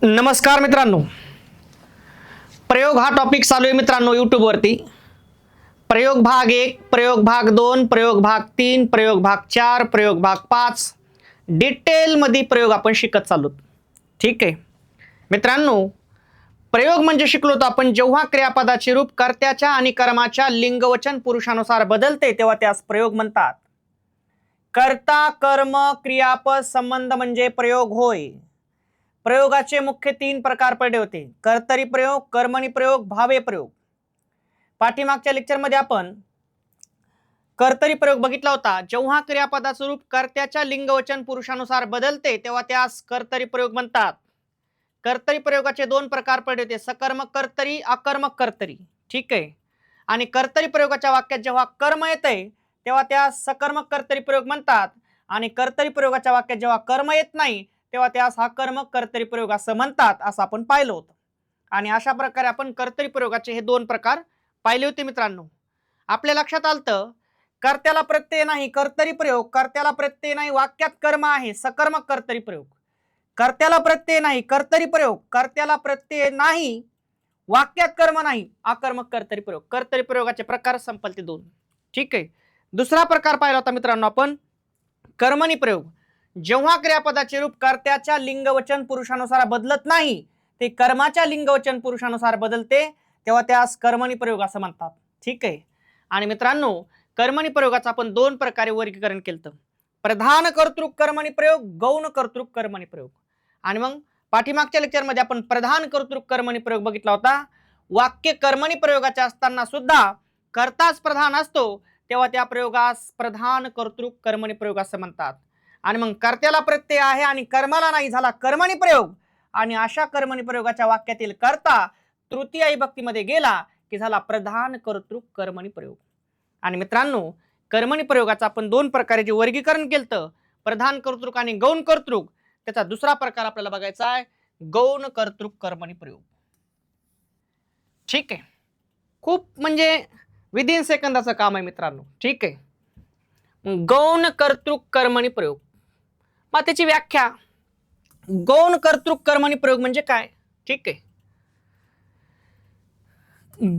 नमस्कार मित्रांनो, प्रयोग हा टॉपिक चालू आहे मित्रांनो यूट्यूब वरती। प्रयोग भाग 1, प्रयोग भाग 2, प्रयोग भाग 3, प्रयोग भाग 4, प्रयोग भाग 5 डिटेल मध्ये प्रयोग आपण शिकत चाललो। ठीक आहे मित्रांनो, प्रयोग म्हणजे शिकलो तर आपण जेव्हा क्रियापदाचे रूप कर्त्याच्या आणि कर्माच्या लिंगवचन पुरुषानुसार बदलते तेव्हा त्यास प्रयोग म्हणतात। कर्ता कर्म क्रियापद संबंध म्हणजे प्रयोग होय। प्रयोगाचे मुख्य 3 प्रकार पडले होते: कर्तरी प्रयोग, कर्मणी प्रयोग, भावे प्रयोग। पाठीमागच्या लेक्चर मध्ये आपण कर्तरी प्रयोग बघितला होता। जेव्हा क्रियापदाचे रूप कर्त्याच्या लिंगवचन पुरुषानुसार बदलते तेव्हा त्यास कर्तरी प्रयोग म्हणतात। कर्तरी प्रयोगाचे 2 प्रकार पडले होते: सकर्मक कर्तरी, अकर्मक कर्तरी। ठीक आहे। आणि कर्तरी प्रयोगाच्या वाक्यात जेव्हा कर्म येते तेव्हा त्यास सकर्मक कर्तरी प्रयोग म्हणतात, आणि कर्तरी प्रयोगाच्या वाक्यात जेव्हा कर्म येत नाही तेव्हा त्यास अकर्मक कर्तरी प्रयोग असं म्हणतात, असं आपण पाहिलं होतं। आणि अशा प्रकारे आपण कर्तरी प्रयोगाचे हे 2 प्रकार पाहिले होते मित्रांनो। आपल्या लक्षात आलं कर्त्याला प्रत्यय नाही कर्तरी प्रयोग, कर्त्याला प्रत्यय नाही वाक्यात कर्म आहे सकर्मक कर्तरी प्रयोग, कर्त्याला प्रत्यय नाही कर्तरी प्रयोग, कर्त्याला प्रत्यय नाही वाक्यात कर्म नाही अकर्मक कर्तरी प्रयोग। कर्तरी प्रयोगाचे प्रकार संपलते 2। ठीक आहे। दुसरा प्रकार पाहिला होता मित्रांनो आपण कर्मणी प्रयोग। जेव्हा क्रियापदाचे रूप कर्त्याच्या लिंगवचन पुरुषानुसार बदलत नाही, ते कर्माच्या लिंगवचन पुरुषानुसार बदलते तेव्हा त्यास कर्मणी प्रयोग असं म्हणतात। ठीक आहे। आणि मित्रांनो, कर्मणी प्रयोगाचं आपण 2 प्रकारे वर्गीकरण केलं: प्रधान कर्तृक कर्मणी प्रयोग, गौण कर्तृक कर्मणी प्रयोग। आणि मग पाठीमागच्या लेक्चर मध्ये आपण प्रधान कर्तृक कर्मणी प्रयोग बघितला होता। वाक्य कर्मणी प्रयोगाचे असताना सुद्धा कर्ताच प्रधान असतो तेव्हा त्या प्रयोगास प्रधान कर्तृक कर्मणी प्रयोग असं म्हणतात। आणि मग कर्त्याला प्रत्यय आहे आणि कर्माला नाही, झाला कर्मणी प्रयोग। आणि अशा कर्मणी प्रयोगाच्या वाक्यातील कर्ता तृतीय विभक्तीमध्ये गेला की झाला प्रधान कर्तृक कर्मणी प्रयोग। आणि मित्रांनो, कर्मणी प्रयोगाचं आपण 2 प्रकारे जे वर्गीकरण केलं, प्रधान कर्तृक आणि गौण कर्तृक, त्याचा दुसरा प्रकार आपल्याला बघायचा आहे गौण कर्तृक कर्मणी प्रयोग। ठीक आहे। खूप म्हणजे विदिन सेकंदाचं काम आहे मित्रांनो। ठीक आहे। गौण कर्तृक कर्मणी प्रयोग, मग त्याची व्याख्या गौण कर्तृक कर्मणी प्रयोग म्हणजे काय? ठीक आहे।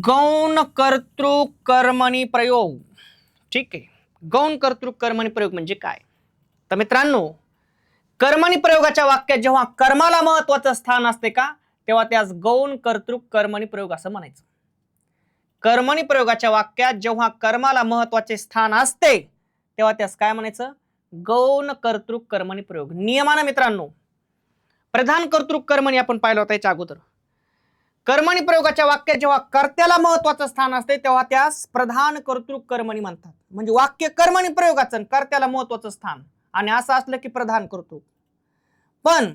गौण कर्तृक कर्मणी प्रयोग, ठीक आहे, गौण कर्तृक कर्मणी प्रयोग म्हणजे काय? तर मित्रांनो, कर्मणी प्रयोगाच्या वाक्यात जेव्हा कर्माला महत्वाचं स्थान असते का तेव्हा त्यास गौण कर्तृक कर्मणी प्रयोग असं म्हणायचं। कर्मणी प्रयोगाच्या वाक्यात जेव्हा कर्माला महत्वाचे स्थान असते तेव्हा त्यास काय म्हणायचं? गौण कर्तृक कर्मणी प्रयोग। नियमानं मित्रांनो, प्रधान कर्तृक कर्मणी आपण पाहिलं होतं याच्या अगोदर। कर्मणी प्रयोगाच्या वाक्यात जेव्हा कर्त्याला महत्वाचं स्थान असते तेव्हा त्यास प्रधान कर्तृक कर्मणी म्हणतात। म्हणजे वाक्य कर्मणी प्रयोगाचं कर्त्याला महत्वाचं स्थान, आणि असं असलं की प्रधान कर्तृक। पण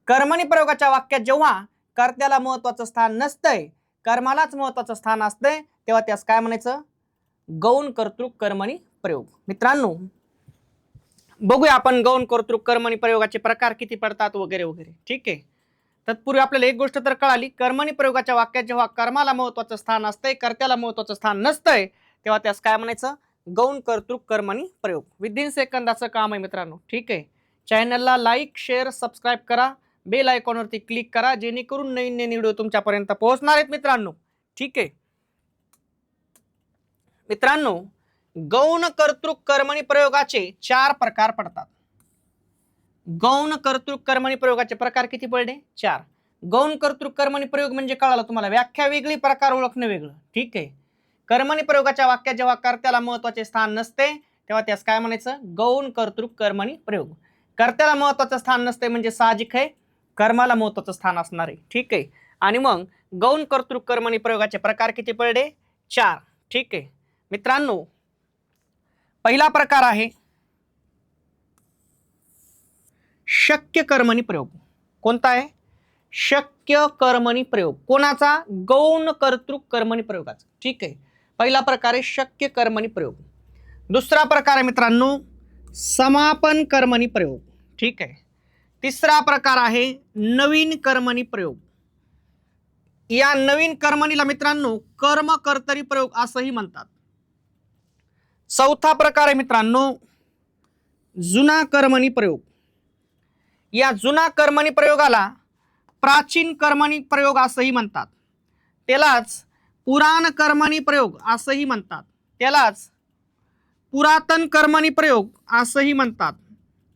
कर्मणी प्रयोगाच्या वाक्यात जेव्हा कर्त्याला महत्वाचं स्थान नसतंय, कर्मालाच महत्वाचं स्थान असतंय, तेव्हा त्यास काय म्हणायचं? गौण कर्तृक कर्मणी प्रयोग। मित्रांनो, बघूया आपण गौण कर्तृक कर्मणी प्रयोगाचे प्रकार किती पडतात वगैरे वगैरे। ठीक आहे। तत्पूर्वी आपल्याला एक गोष्ट तर कळाली, कर्मणी प्रयोगाच्या वाक्यात जेव्हा कर्माला महत्वाचं स्थान असतंय, कर्त्याला महत्वाचं स्थान नसतंय, तेव्हा त्यास काय म्हणायचं? गौण कर्तृक कर्मणी प्रयोग। विदिन सेकंदाचं काम आहे मित्रांनो। ठीक आहे। चॅनलला लाईक, शेअर, सबस्क्राईब करा, बेल आयकॉनवरती क्लिक करा, जेणेकरून नवीन नवीन व्हिडिओ तुमच्यापर्यंत पोहोचणार आहेत मित्रांनो। ठीक आहे मित्रांनो, गौण कर्तृक कर्मणी प्रयोगाचे 4 प्रकार पडतात। गौण कर्तृक कर्मणी प्रयोगाचे प्रकार किती पडले? 4। गौण कर्तृक कर्मणी प्रयोग म्हणजे कळालं तुम्हाला, व्याख्या वेगळी, प्रकार ओळखणं वेगळं। ठीक आहे। कर्मणी प्रयोगाच्या वाक्यात जेव्हा कर्त्याला महत्वाचे स्थान नसते तेव्हा त्यास काय म्हणायचं? गौण कर्तृक कर्मणी प्रयोग। कर्त्याला महत्वाचं स्थान नसते म्हणजे साहजिक आहे कर्माला महत्वाचं स्थान असणार आहे। ठीक आहे। आणि मग गौण कर्तृक कर्मणी प्रयोगाचे प्रकार किती पडले? 4। ठीक आहे मित्रांनो, पहिला प्रकार आहे शक्य कर्मणी प्रयोग। कोणता आहे? शक्य कर्मणी प्रयोग। कोणाचा? गौण कर्तृक कर्मणी प्रयोगाचा। ठीक आहे। पहिला प्रकार आहे शक्य कर्मणी प्रयोग। दुसरा प्रकार आहे मित्रांनो समापन कर्मणी प्रयोग। ठीक आहे। तिसरा प्रकार आहे नवीन कर्मणी प्रयोग। या नवीन कर्मणीला मित्रांनो कर्म कर्तरी प्रयोग असंही म्हणतात। चौथा प्रकार आहे मित्रांनो जुना कर्मणी प्रयोग। या जुना कर्मणी प्रयोगाला प्राचीन कर्मणी प्रयोग असंही म्हणतात, त्यालाच पुराण कर्मणी प्रयोग असंही म्हणतात, त्यालाच पुरातन कर्मणी प्रयोग असंही म्हणतात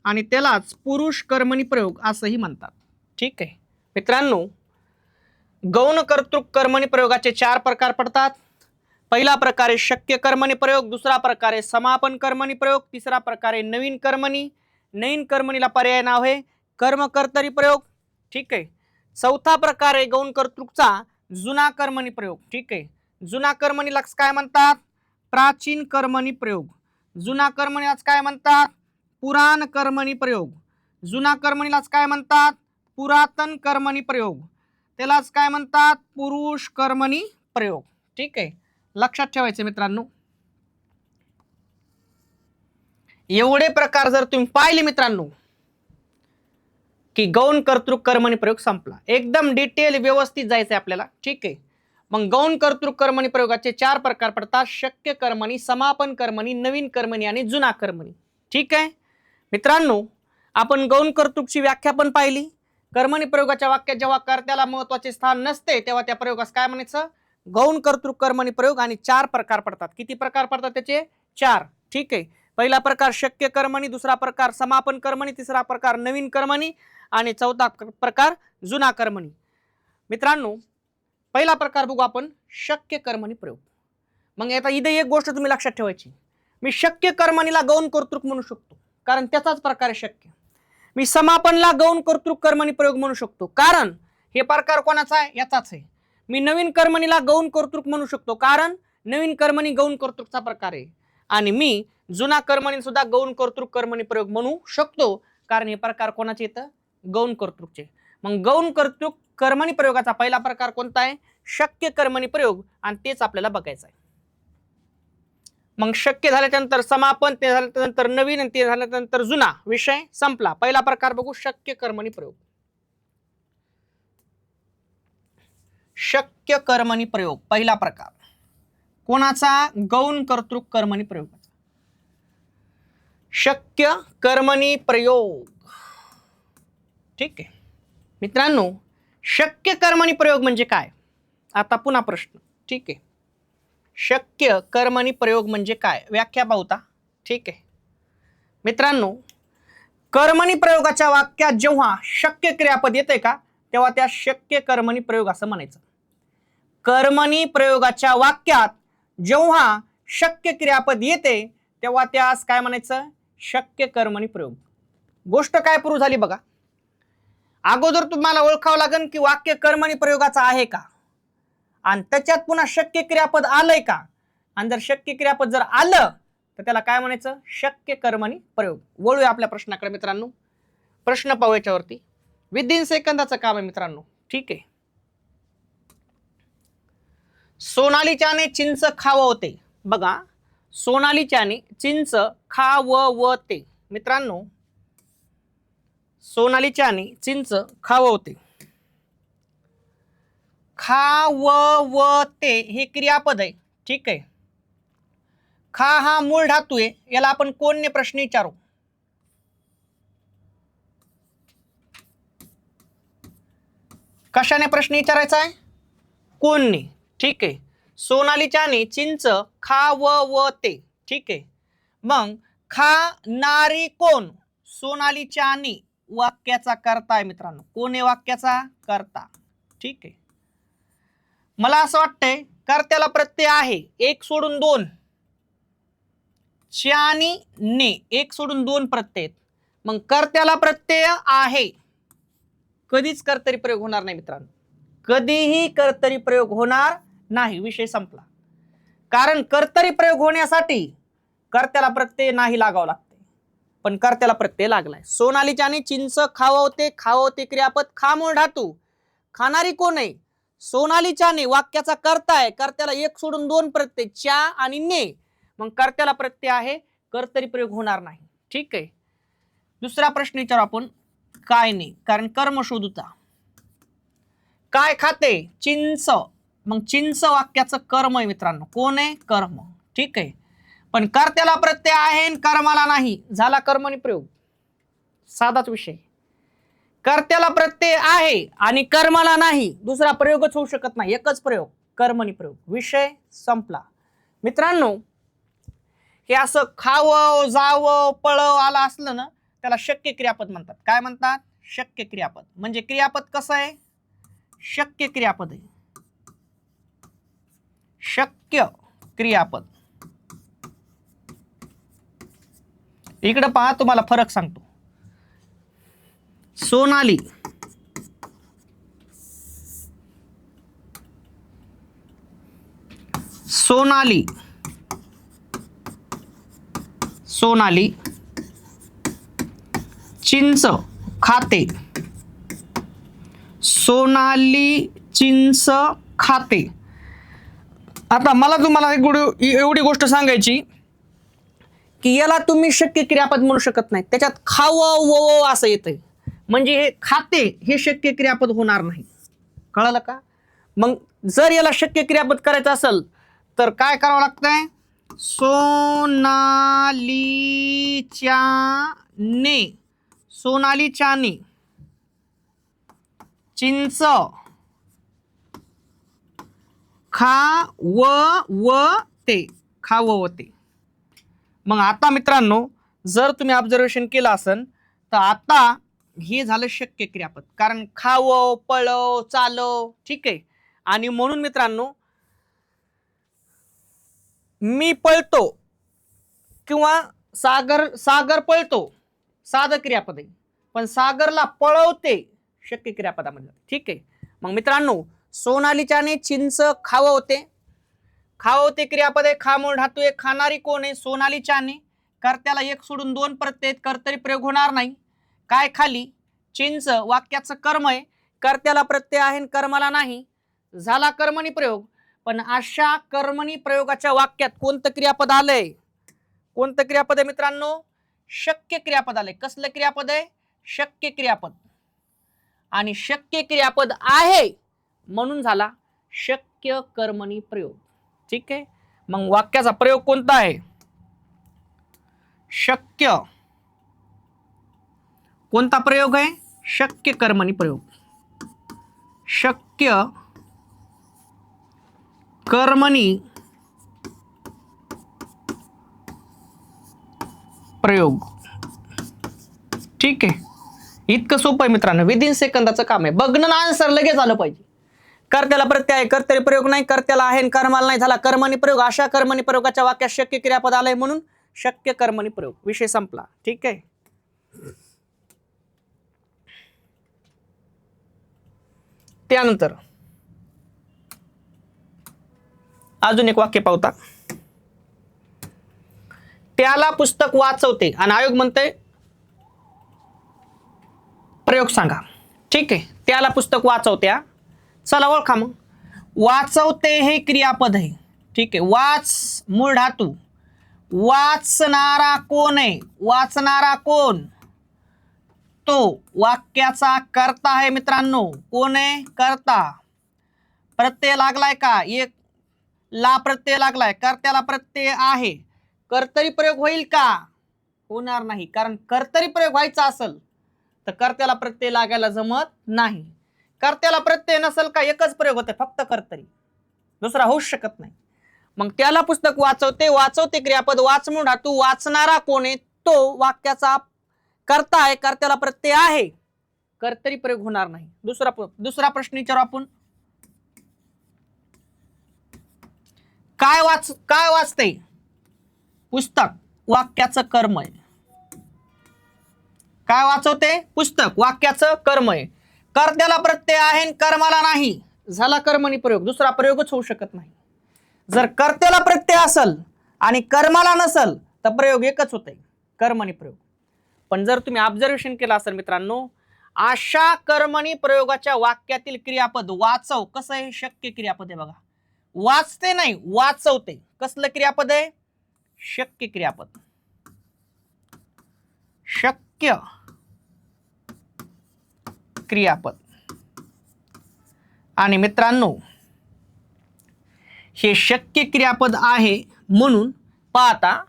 आणि त्यालाच पुरुष कर्मणी प्रयोग असंही म्हणतात. ठीक आहे मित्रांनो, गौण कर्तृक कर्मणी प्रयोगाचे 4 प्रकार पडतात. पहिला प्रकार आहे शक्य कर्मणी प्रयोग, दुसरा प्रकार आहे समापन कर्मणी प्रयोग, तिसरा प्रकार आहे नवीन कर्मणी. नवीन कर्मणीला पर्याय नाव आहे कर्म कर्तरी प्रयोग. ठीक आहे. चौथा प्रकार आहे गौण कर्तृकचा जुना कर्मणी प्रयोग. ठीक आहे. जुना कर्मणीला काय म्हणतात? प्राचीन कर्मणी प्रयोग. जुना कर्मणीलाच काय म्हणतात? पुराण कर्मणी प्रयोग. जुना कर्मणीलाच काय म्हणतात? पुरातन कर्मणी प्रयोग. त्यालाच काय म्हणतात? पुरुष कर्मणी प्रयोग. ठीक आहे, लक्षात ठेवायचे मित्रांनो. एवढे प्रकार जर तुम्ही पाहिले मित्रांनो की गौण कर्तृक कर्मणी प्रयोग संपला. एकदम डिटेल व्यवस्थित जायचंय आपल्याला. ठीक आहे. मग गौण कर्तृक कर्मणी प्रयोगाचे 4 प्रकार पडतात: शक्य कर्मणी, समापन कर्मणी, नवीन कर्मणी आणि जुना कर्मणी. ठीक आहे मित्रांनो, आपण गौण कर्तृकची व्याख्या पण पाहिली. कर्मणी प्रयोगाच्या वाक्यात जेव्हा कर्त्याला महत्वाचे स्थान नसते तेव्हा त्या प्रयोगास काय म्हणायचं? गौण कर्तृक कर्मणी प्रयोग. आणि 4 प्रकार पडतात. किती प्रकार पडतात त्याचे? 4. ठीक आहे. पहिला प्रकार शक्य कर्मणी, दुसरा प्रकार समापन कर्मणी, तिसरा प्रकार नवीन कर्मणी आणि चौथा प्रकार जुना कर्मणी. मित्रांनो, पहिला प्रकार बघू आपण, शक्य कर्मणी प्रयोग. मग आता इथे एक गोष्ट तुम्ही लक्षात ठेवायची, मी शक्य कर्मणीला गौण कर्तृक म्हणू शकतो कारण त्याचाच प्रकार आहे शक्य. मी समापनला गौण कर्तृक कर्मणी प्रयोग म्हणू शकतो कारण हे प्रकार कोणाचा आहे? याचाच आहे. मी नवीन कर्मणीला गौण कर्तृक म्हणू शकतो कारण नवीन कर्मणी गौण कर्तृकचा प्रकार आहे. आणि मी जुना कर्मणी सुद्धा गौण कर्तृक कर्मणी प्रयोग म्हणू शकतो कारण हे प्रकार कोणाचे येतं? गौण कर्तृकचे. मग गौण कर्तृक कर्मणी प्रयोगाचा पहिला प्रकार कोणता आहे? शक्य कर्मणी प्रयोग. आणि तेच आपल्याला बघायचं आहे. मग शक्य झाल्यानंतर समापन, ते झाल्यानंतर नवीन आणि ते झाल्यानंतर जुना. विषय संपला. पहिला प्रकार बघू, शक्य कर्मणी प्रयोग. शक्य कर्मणी प्रयोग पहिला प्रकार कोणाचा? गौण कर्तृक कर्मणी प्रयोगाचा. शक्य कर्मणी प्रयोग. ठीक आहे मित्रांनो, शक्य कर्मणी प्रयोग म्हणजे काय? आता पुन्हा प्रश्न. ठीक आहे, शक्य कर्मणी प्रयोग म्हणजे काय? व्याख्या पाहूता. ठीक आहे मित्रांनो, कर्मणी प्रयोगाच्या वाक्यात जेव्हा शक्य क्रियापद येते का तेव्हा त्या शक्य कर्मणी प्रयोग असं म्हणायचं. कर्मणी प्रयोगाच्या वाक्यात जेव्हा शक्य क्रियापद येते तेव्हा त्यास काय म्हणायचं? शक्य कर्मणी प्रयोग. गोष्ट काय प्रूव्ह झाली बघा. अगोदर तुम्हाला ओळखावं लागेल की वाक्य कर्मणी प्रयोगाचं आहे का आणि त्याच्यात पुन्हा शक्य क्रियापद आलंय का. आणि जर शक्य क्रियापद जर आलं तर त्याला काय म्हणायचं? शक्य कर्मणी प्रयोग. वळूया आपल्या प्रश्नाकडे मित्रांनो. प्रश्न पाहू याच्यावरती. विदिन सेकंदाचं काम आहे मित्रांनो. ठीक आहे. सोनालीच्याने चिंच खाववते. बघा, सोनालीच्याने चिंच खाववते. मित्रांनो, सोनालीच्याने चिंच खाववते. खाववते हे क्रियापद आहे. ठीक आहे. खा हा मूळ धातू आहे. याला आपण कोणने प्रश्न विचारू? कशाने प्रश्न विचारायचा आहे? कोणने. ठीक आहे. सोनालीच्याने चिंच खाववते. ठीक आहे. मग खाणारी कोण? सोनालीच्याने वाक्याचा कर्ता आहे मित्रांनो. कोण आहे वाक्याचा कर्ता? ठीक आहे. मला असं वाटतंय कर्त्याला प्रत्यय आहे. 1 सोडून 2. च्यानी ने 1 सोडून 2 प्रत्यय. मग कर्त्याला प्रत्यय आहे. कधीच कर्तरी प्रयोग होणार नाही मित्रांनो. कधीही कर्तरी प्रयोग होणार नाही. विषय संपला. कारण कर्तरी प्रयोग होण्यासाठी कर्त्याला प्रत्यय नाही लागावं लागते. पण कर्त्याला प्रत्यय लागलाय. सोनालीच्याने चिंच खाववते. खाववते क्रियापद. खा मूळ धातू. खाणारी कोण आहे? सोनालीच्याने वाक्याचा कर्ता आहे. कर्त्याला 1 सोडून 2 प्रत्यय च्या आणि ने. मग कर्त्याला प्रत्यय आहे. कर्तरी प्रयोग होणार नाही. ठीक आहे. दुसरा प्रश्न विचारू आपण. काय नाही, कारण कर्म शोधूचा. काय खाते? चिंच. मग चिंच वाक्याचं कर्म आहे मित्रांनो. कोण आहे? कर्म. ठीक आहे. पण कर्त्याला प्रत्यय आहे कर्माला नाही. झाला कर्मणी प्रयोग. साधाच विषय. कर्त्याला प्रत्यय आहे आणि कर्माला नाही, दुसरा प्रयोगच होऊ शकत नाही, एकच प्रयोग कर्मणी प्रयोग, विषय संपला. मित्रांनो, हे असं खावं जावं पळव आलं असलं ना त्याला शक्य क्रियापद म्हणतात. काय म्हणतात? शक्य क्रियापद. म्हणजे क्रियापद कसं आहे? शक्य क्रियापद आहे. शक्य क्रियापद. इकडे पहा, तुम्हाला फरक सांगतो. सोनाली, सोनाली, सोनाली चिंच खाते. सोनाली चिंच खाते. आता मला तुम्हाला एवढी गोष्ट सांगायची की याला तुम्ही शक्य क्रियापद म्हणू शकत नाही, त्याच्यात खावं व असं येतंय, म्हणजे हे खाते हे शक्य क्रियापद होणार नाही. कळलं का? मग जर याला शक्य क्रियापद करायचं असेल तर काय करावं लागतंय? सोनालीच्याने, सोनालीच्याने चिंच खावते, खावते. मग आता मित्रांनो, जर तुम्ही ऑब्झर्वेशन केलं असेल तर आता हे झालं शक्य क्रियापद, कारण खावं पळव चालव, ठीक आहे. आणि म्हणून मित्रांनो, मी पळतो किंवा सागर पळतो साधं क्रियापद आहे, पण सागरला पळवते शक्य क्रियापदामध्ये, ठीक आहे. मग मित्रांनो, सोनालीच्याने चिंच खावते, खावते क्रियापद आहे, खा मूळ धातू आहे, खाणारी कोण आहे? सोनालीच्याने. कर्त्याला एक सोडून दोन प्रत्यय, कर्तरी प्रयोग होणार नाही. काय खाली? चिंच वाक्याचं कर्म आहे, कर्त्याला प्रत्यय आहे कर्माला नाही, झाला कर्मणी प्रयोग. पण अशा कर्मणी प्रयोगाच्या वाक्यात कोणतं क्रियापद आलंय? कोणतं क्रियापद आहे मित्रांनो? शक्य क्रियापद आलंय. कसलं क्रियापद आहे? शक्य क्रियापद. आणि शक्य क्रियापद आहे म्हणून झाला शक्य कर्मणी प्रयोग, ठीक आहे. मग वाक्याचा प्रयोग कोणता आहे? शक्य. कोणता प्रयोग आहे? शक्य कर्मणी प्रयोग. शक्य कर्मणी प्रयोग, ठीक आहे. इतकं सोपं आहे मित्रांनो, विदिन सेकंदाचं काम आहे. बघणं आन्सर लगेच आलं पाहिजे. कर्त्याला प्रत्यय आहे, कर्तरी प्रयोग नाही, कर्त्याला आहे कर्माला नाही, झाला कर्मणी प्रयोग. अशा कर्मणी प्रयोगाच्या वाक्यात शक्य क्रियापद आलंय म्हणून शक्य कर्मणी प्रयोग, विषय संपला, ठीक आहे. त्यानंतर अजून एक वाक्य पाहता. त्याला पुस्तक वाचवते आणि आयोग म्हणते प्रयोग सांगा, ठीक आहे. त्याला पुस्तक वाचवत्या, चला ओळखा. मग वाचवते हे क्रियापद आहे, ठीक आहे. वाच मूळ धातू, वाचणारा कोण आहे? वाचणारा कोण? तो वाक्याचा कर्ता आहे मित्रांनो. कोण आहे? कर्ता. प्रत्यय लागलाय का? एक ला प्रत्यय लागलाय, कर्त्याला प्रत्यय आहे, कर्तरी प्रयोग होईल का? होणार नाही, कारण कर्तरी प्रयोग व्हायचा असेल तर कर्त्याला प्रत्यय लागायला जमत नाही. कर्त्याला प्रत्यय नसेल का एकच प्रयोग होते, फक्त कर्तरी, दुसरा होऊच शकत नाही. मग त्याला पुस्तक वाचवते, वाचवते क्रियापद, वाच म्हणून धातू, वाचणारा कोण आहे? तो वाक्याचा कर्ता आहे, कर्त्याला प्रत्यय आहे, कर्तरी प्रयोग होणार नाही. दुसरा प्रश्न विचारू आपण. काय वाचते? पुस्तक, वाक्याचं कर्म आहे. काय वाचवते? पुस्तक, वाक्याचं कर्म आहे. कर्त्याला प्रत्यय आहे कर्माला नाही, झाला कर्मणी प्रयोग, दुसरा प्रयोगच होऊ शकत नाही. जर कर्त्याला प्रत्यय असेल आणि कर्माला नसेल तर प्रयोग एकच होतंय, कर्मणी प्रयोग. पण जर तुम्ही ऑब्झर्वेशन केलं असेल मित्रांनो, अशा कर्मणी प्रयोगाच्या वाक्यातील क्रियापद वाचव कसं आहे? शक्य क्रियापद आहे बघा. वाचते नाही, वाचवते. कसलं क्रियापद आहे? शक्य क्रियापद. शक्य क्रियापद. आणि मित्रांनो, हे शक्य क्रियापद आहे म्हणून पाहता.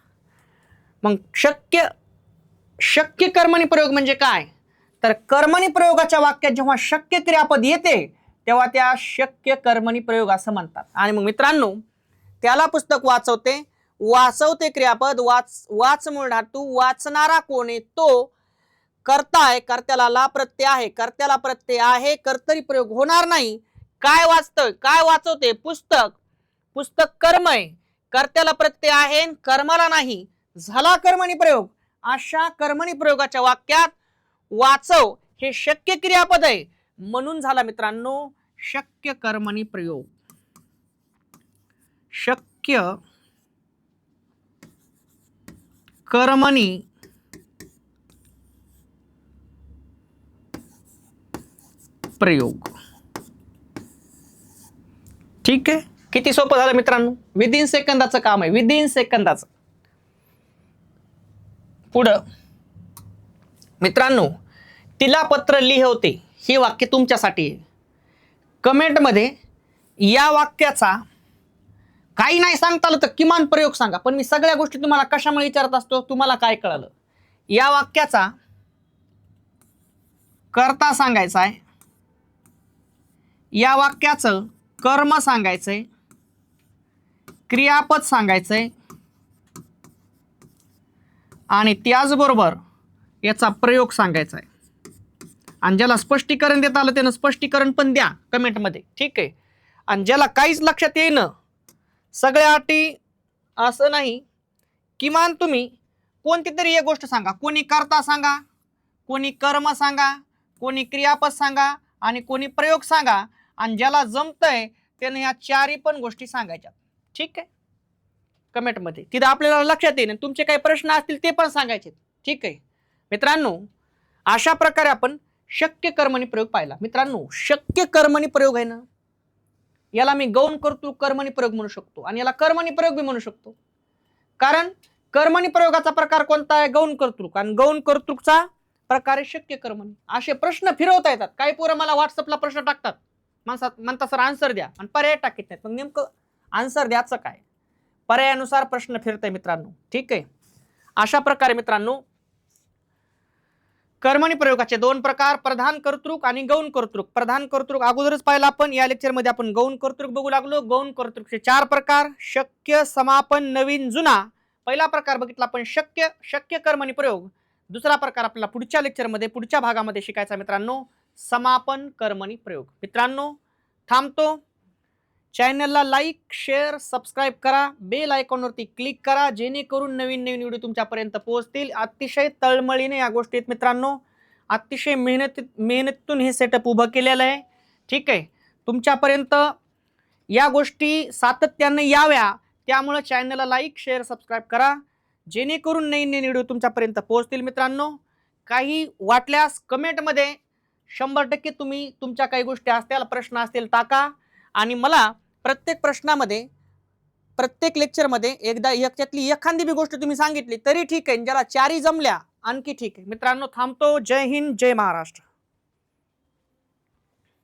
मग शक्य कर्मणी प्रयोग म्हणजे काय? तर कर्मणी प्रयोगाच्या वाक्यात जेव्हा शक्य क्रियापद येते तेव्हा त्या शक्य कर्मणी प्रयोग असं म्हणतात. आणि मग मित्रांनो त्याला पुस्तक वाचवते, वाचवते क्रियापद, वाच मूळ धातू, वाचणारा कोण आहे तो कर्ता आहे, कर्त्याला ला प्रत्यय आहे, कर्त्याला प्रत्यय आहे, कर्तरी प्रयोग होणार नाही. काय वाचतोय, काय वाचवते, पुस्तक, पुस्तक कर्म आहे, कर्त्याला प्रत्यय आहे, कर्माला नाही, झाला कर्मणी प्रयोग. अशा कर्मणी प्रयोगाच्या वाक्यात वाचव हे शक्य क्रियापद आहे म्हणून झाला मित्रांनो शक्य कर्मणी प्रयोग. शक्य कर्मणी प्रयोग. ठीक आहे, किती सोपं झालं मित्रांनो, विदिन सेकंदाचं काम आहे, विदिन सेकंदाचं. पुढं मित्रांनो तिला पत्र लिहवते हे वाक्य तुमच्यासाठी आहे. कमेंटमध्ये या वाक्याचा काही नाही सांगता आलं तर किमान प्रयोग सांगा, पण मी सगळ्या गोष्टी तुम्हाला कशामुळे विचारत असतो, तुम्हाला काय कळलं. या वाक्याचा कर्ता सांगायचा आहे, या वाक्याचं कर्म सांगायचंय, क्रियापद सांगायचंय आणि त्याचबरोबर याचा प्रयोग सांगायचा आहे. आणि ज्याला स्पष्टीकरण देता आलं त्यानं स्पष्टीकरण पण द्या कमेंटमध्ये. ठीक आहे, आणि ज्याला काहीच लक्षात येईना सगळ्या अटी असं नाही, किमान तुम्ही कोणती तरी एक गोष्ट सांगा. कोणी कर्ता सांगा, कोणी कर्म सांगा, कोणी क्रियापद सांगा आणि कोणी प्रयोग सांगा. आणि ज्याला जमतंय त्याने ह्या चारही पण गोष्टी सांगायच्या. ठीक आहे, कमेंटमध्ये तिथं आपल्याला लक्षात येईल. तुमचे काही प्रश्न असतील ते पण सांगायचे. ठीक आहे मित्रांनो, अशा प्रकारे आपण शक्य कर्मणी प्रयोग पाहिला. मित्रांनो शक्य कर्मणी प्रयोग आहे ना, याला मी गौण कर्तृक कर्मणी प्रयोग म्हणू शकतो आणि याला कर्मणी प्रयोग बी म्हणू शकतो. कारण कर्मणी प्रयोगाचा प्रकार कोणता आहे, गौण कर्तृक, आणि गौण कर्तृकचा प्रकार आहे शक्य कर्मणी. असे प्रश्न फिरवता येतात. काही पोरं मला व्हॉट्सअपला प्रश्न टाकतात, म्हणतात सर आन्सर द्या, आणि पर्याय टाकत नाहीत. मग नेमकं आन्सर द्यायचं काय, पर्यायानुसार प्रश्न फिरताय मित्रांनो. ठीक आहे, अशा प्रकारे मित्रांनो कर्मणी प्रयोगाचे दोन प्रकार, प्रधान कर्तृक आणि गौण कर्तृक. प्रधान कर्तृक अगोदरच पाहिला आपण, या लेक्चरमध्ये आपण गौण कर्तृक बघू लागलो. गौण कर्तृकचे चार प्रकार, शक्य, समापन, नवीन, जुना. पहिला प्रकार बघितला आपण शक्य कर्मणी प्रयोग. दुसरा प्रकार आपल्याला पुढच्या लेक्चरमध्ये पुढच्या भागामध्ये शिकायचा मित्रांनो, समापन कर्मणी प्रयोग. मित्रांनो थांबतो, चॅनलला लाईक, शेअर, सबस्क्राईब करा, बेल आयकॉनवरती क्लिक करा, जेणेकरून नवीन नवीन व्हिडिओ तुमच्यापर्यंत पोहोचतील. अतिशय तळमळीने या गोष्टी आहेत मित्रांनो, अतिशय मेहनतीतून हे सेटअप उभं केलेलं आहे. ठीक आहे, तुमच्यापर्यंत या गोष्टी सातत्याने याव्या, त्यामुळे चॅनलला लाईक, शेअर, सबस्क्राईब करा, जेणेकरून नवीन नवीन व्हिडिओ तुमच्यापर्यंत पोहोचतील. मित्रांनो काही वाटल्यास कमेंटमध्ये 100% तुम्ही तुमच्या काही गोष्टी असतील, प्रश्न असतील टाका, आणि मला प्रत्येक प्रश्नामध्ये प्रत्येक लेक्चरमध्ये एकदा याच्यातली एखादी बी गोष्ट तुम्ही सांगितली तरी ठीक आहे, ज्याला चारही जमल्या आणखी ठीक आहे. मित्रांनो थांबतो. जय हिंद, जय महाराष्ट्र.